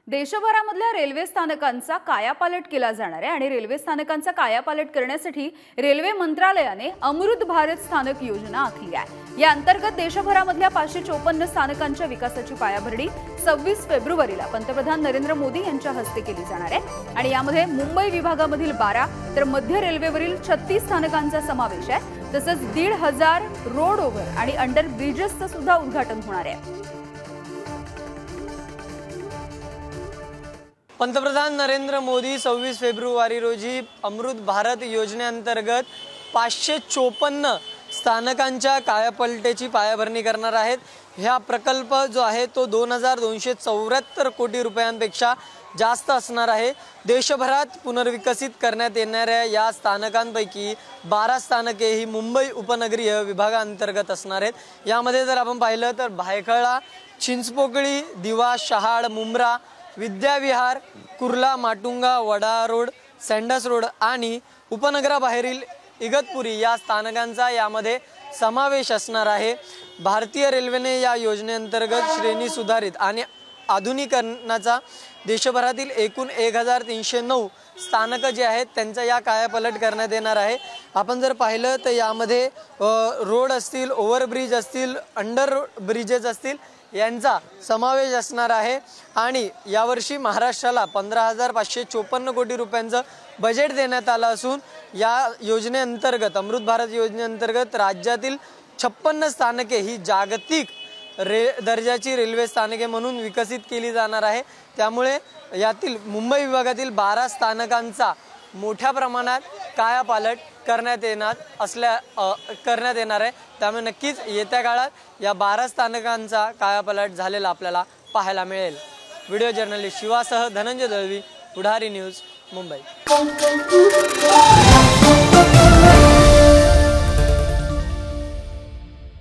देशभरामधल्या railway स्थानकांचा कायापालट केला जाणार आहे आणि रेल्वे स्थानकांचा कायापालट करण्यासाठी रेल्वे मंत्रालयाने अमृत भारत स्थानक योजना आखली आहे। या अंतर्गत देशभरामधल्या 554 स्थानकांच्या विकासाची पायाभरणी 26 फेब्रुवारीला पंतप्रधान नरेंद्र मोदी यांच्या हस्ते केली जाणार आहे आणि यामध्ये मुंबई विभागामधील 12 तर मध्य रेल्वेवरील 36 स्थानकांचा समावेश आहे। तसंच 1,500 रोड ओव्हर आणि अंडर ब्रिजेसचं सुद्धा उद्घाटन होणार आहे। पंतप्रधान नरेंद्र मोदी 26 फेब्रुवारी रोजी अमृत भारत योजनेअंतर्गत 554 स्थानकांच्या कायापलटेची पायाभरणी करणार आहेत। हा प्रकल्प जो आहे तो 2274 कोटी रुपयांपेक्षा जास्त असणार आहे। देशभरात पुनर्विकसित करण्यात येणाऱ्या या स्थानकांपैकी 12 स्थानके ही मुंबई उपनगरीय विभागांतर्गत असणार आहेत। यामध्ये जर आपण पाहिलं तर भायखळा, चिंचपोकळी, दिवा, शहाड, मुंब्रा, विद्याविहार, कुर्ला, माटुंगा, वडा रोड, सँडस रोड आणि उपनगराबाहेरील इगतपुरी या स्थानकांचा यामध्ये समावेश असणार आहे। भारतीय रेल्वेने या योजनेअंतर्गत श्रेणी सुधारित आणि आधुनिकीकरणाचा देशभरातील एकूण 1309 स्थानक जे आहेत त्यांचा या कायापालट करण्यात येणार आहे। आपण जर पाहिलं तर यामध्ये रोड असतील, ओव्हरब्रिज असतील, अंडर ब्रिजेस असतील यांचा समावेश असणार आहे आणि यावर्षी महाराष्ट्राला 15,554 कोटी रुपयांचं बजेट देण्यात आलं असून या योजनेअंतर्गत अमृत भारत योजनेअंतर्गत राज्यातील 56 स्थानके ही जागतिक दर्जाची रेल्वे स्थानके म्हणून विकसित केली जाणार आहे। त्यामुळे यातील मुंबई विभागातील 12 स्थानकांचा मोठ्या प्रमाणात कायापालट करण्यात येणार आहे। त्यामुळे नक्कीच येत्या काळात या 12 स्थानकांचा कायापालट झालेला आपल्याला पाहायला मिळेल। व्हिडिओ जर्नलिस्ट शिवासह धनंजय दळवी, पुढारी न्यूज, मुंबई।